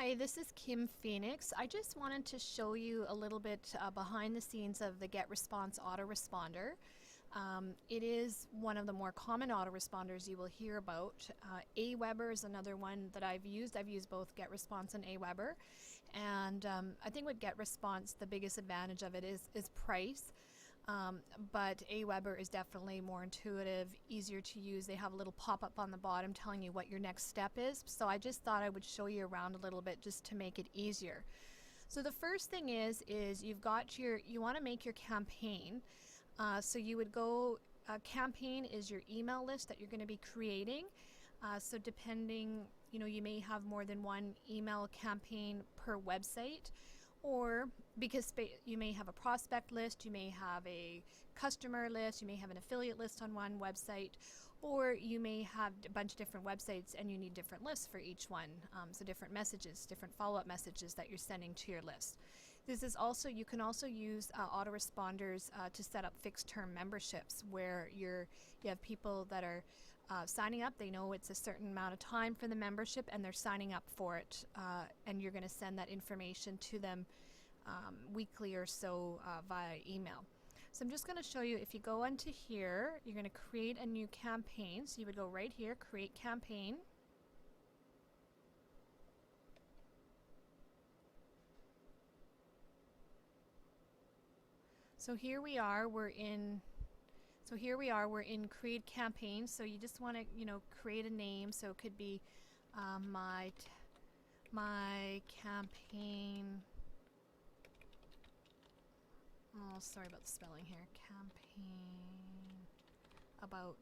Hi, this is Kim Phoenix. I just wanted to show you a little bit behind the scenes of the GetResponse autoresponder. It is one of the more common autoresponders you will hear about. Aweber is another one that I've used. I've used both GetResponse and Aweber. And I think with GetResponse, the biggest advantage of it is price. But Aweber is definitely more intuitive, easier to use. They have a little pop-up on the bottom telling you what your next step is. So I just thought I would show you around a little bit just to make it easier. So the first thing is you want to make your campaign. So you would go, campaign is your email list that you're going to be creating. So depending, you may have more than one email campaign per website. Or because you may have a prospect list, you may have a customer list, you may have an affiliate list on one website, or you may have a bunch of different websites and you need different lists for each one. So different messages, different follow-up messages that you're sending to your list. You can also use autoresponders to set up fixed-term memberships where you have people that are signing up. They know it's a certain amount of time for the membership and they're signing up for it, and you're going to send that information to them weekly or so via email. So I'm just going to show you, if you go into here, you're going to create a new campaign. So you would go right here, create campaign. So here we are, we're in create campaign. So you just want to, create a name. So it could be my campaign. Oh, sorry about the spelling here. Campaign about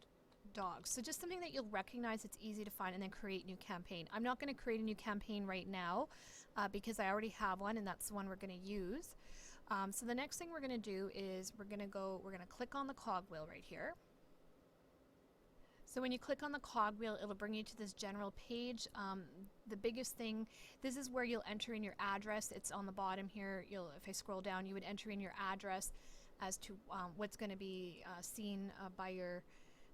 dogs. So just something that you'll recognize, it's easy to find, and then create new campaign. I'm not going to create a new campaign right now because I already have one, and that's the one we're going to use. So the next thing we're going to do is we're going to click on the cogwheel right here. So when you click on the cogwheel, it'll bring you to this general page. The biggest thing, this is where you'll enter in your address. It's on the bottom here. If I scroll down, you would enter in your address as to what's going to be seen by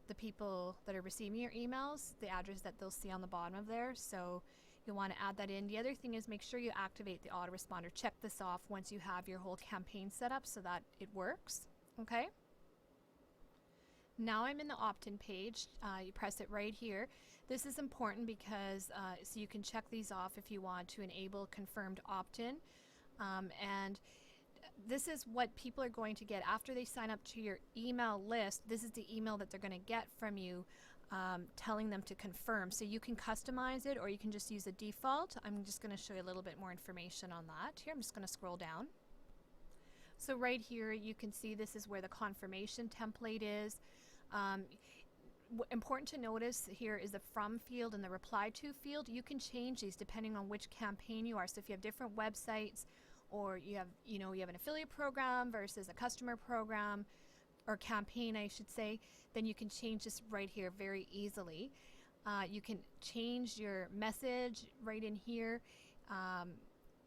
the people that are receiving your emails, the address that they'll see on the bottom of there. So you'll want to add that in. The other thing is make sure you activate the autoresponder. Check this off once you have your whole campaign set up so that it works. Okay? Now I'm in the opt-in page. You press it right here. This is important because so you can check these off if you want to enable confirmed opt-in. And this is what people are going to get after they sign up to your email list. This is the email that they're going to get from you telling them to confirm. So you can customize it or you can just use a default. I'm just going to show you a little bit more information on that. Here, I'm just going to scroll down. So right here you can see this is where the confirmation template is. Important to notice here is the from field and the reply to field. You can change these depending on which campaign you are. So if you have different websites, or you have an affiliate program versus a customer program or campaign, I should say, then you can change this right here very easily. You can change your message right in here.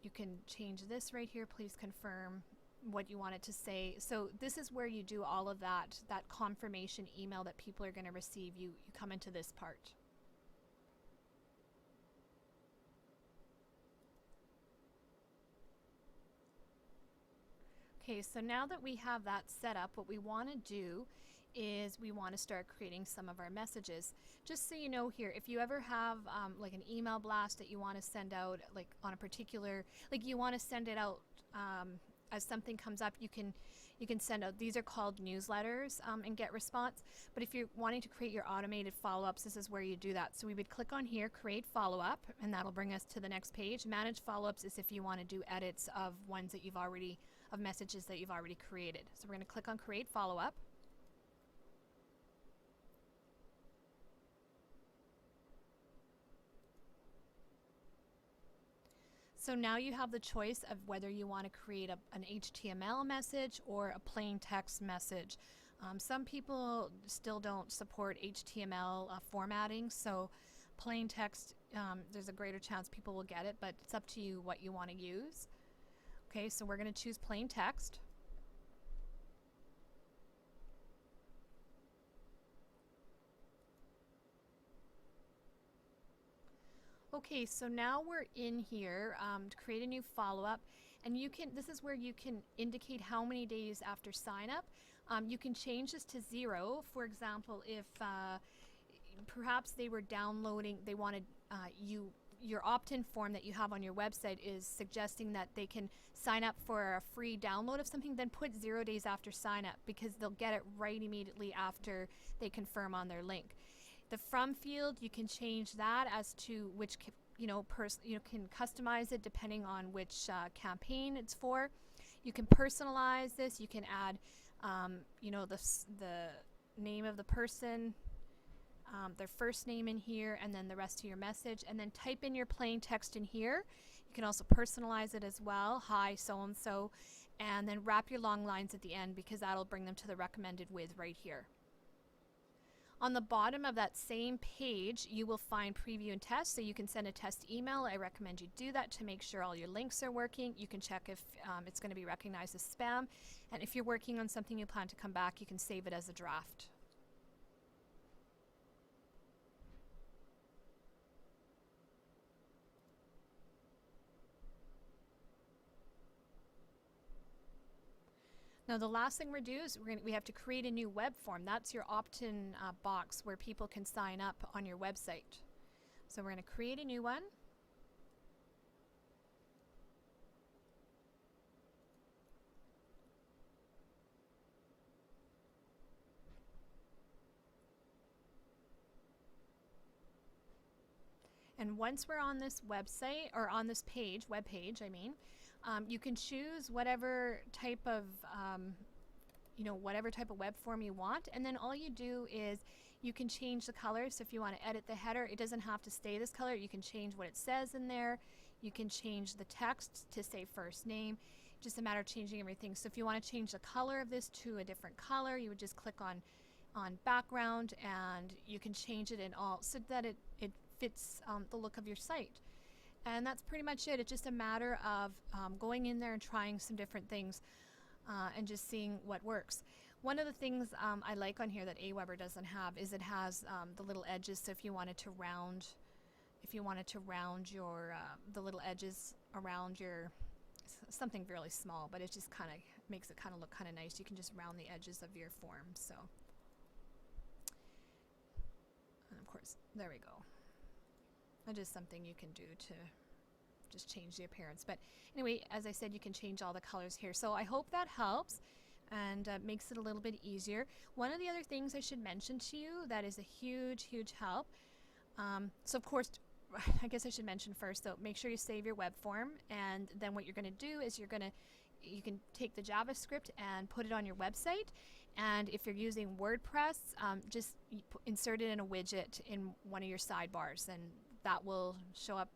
You can change this right here. Please confirm what you want it to say. So this is where you do all of that confirmation email that people are going to receive. You come into this part. Okay, so now that we have that set up, what we want to do is we want to start creating some of our messages. Just so you know here, if you ever have like an email blast that you want to send out, like on a particular, like you want to send it out as something comes up, you can send out, these are called newsletters in GetResponse. But if you're wanting to create your automated follow-ups, this is where you do that. So we would click on here, create follow-up, and that'll bring us to the next page. Manage follow-ups is if you want to do edits of ones that you've already, of messages that you've already created. So we're going to click on create follow-up. So now you have the choice of whether you want to create an HTML message or a plain text message. Some people still don't support HTML formatting, so plain text, there's a greater chance people will get it, but it's up to you what you want to use. Okay, so we're going to choose plain text. Okay, so now we're in here to create a new follow-up, and this is where you can indicate how many days after sign up. You can change this to 0. For example, if perhaps they were downloading, they wanted your opt-in form that you have on your website is suggesting that they can sign up for a free download of something, then put 0 days after sign up, because they'll get it right immediately after they confirm on their link. The from field, you can change that as to which you can customize it depending on which campaign it's for. You can personalize this. You can add the name of the person, their first name in here, and then the rest of your message, and then type in your plain text in here. You can also personalize it as well. Hi, so-and-so, and then wrap your long lines at the end, because that'll bring them to the recommended with right here. On the bottom of that same page, you will find preview and test, so you can send a test email. I recommend you do that to make sure all your links are working. You can check if it's going to be recognized as spam, and if you're working on something you plan to come back, you can save it as a draft. Now the last thing we're doing is we have to create a new web form. That's your opt-in box where people can sign up on your website. So we're going to create a new one. And once we're on this website, or on this page, web page, I mean, you can choose whatever type of web form you want, and then all you do is you can change the color. So if you want to edit the header, it doesn't have to stay this color. You can change what it says in there. You can change the text to say first name. Just a matter of changing everything. So if you want to change the color of this to a different color, you would just click on background, and you can change it in all so that it fits the look of your site. And that's pretty much it. It's just a matter of going in there and trying some different things and just seeing what works. One of the things I like on here that Aweber doesn't have is it has the little edges. So if you wanted to round, your the little edges around your something really small, but it just kind of makes it kind of look kind of nice. You can just round the edges of your form. So, and of course, there we go. That is something you can do to just change the appearance. But anyway, as I said, you can change all the colors here. So I hope that helps and makes it a little bit easier. One of the other things I should mention to you that is a huge, huge help. So of course, I guess I should mention first, though, make sure you save your web form, and then what you're going to do is you can take the JavaScript and put it on your website. And if you're using WordPress, just insert it in a widget in one of your sidebars, and that will show up,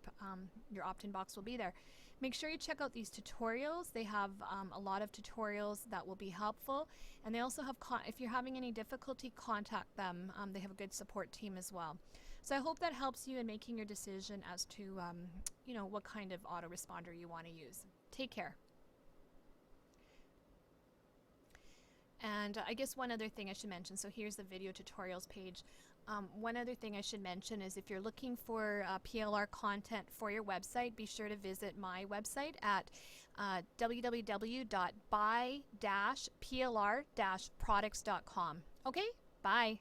your opt-in box will be there. Make sure you check out these tutorials. They have a lot of tutorials that will be helpful, and they also have, if you're having any difficulty, contact them. They have a good support team as well. So I hope that helps you in making your decision as to what kind of autoresponder you want to use. Take care. And I guess one other thing I should mention, so here's the video tutorials page. One other thing I should mention is if you're looking for PLR content for your website, be sure to visit my website at www.buy-plr-products.com. Okay, bye.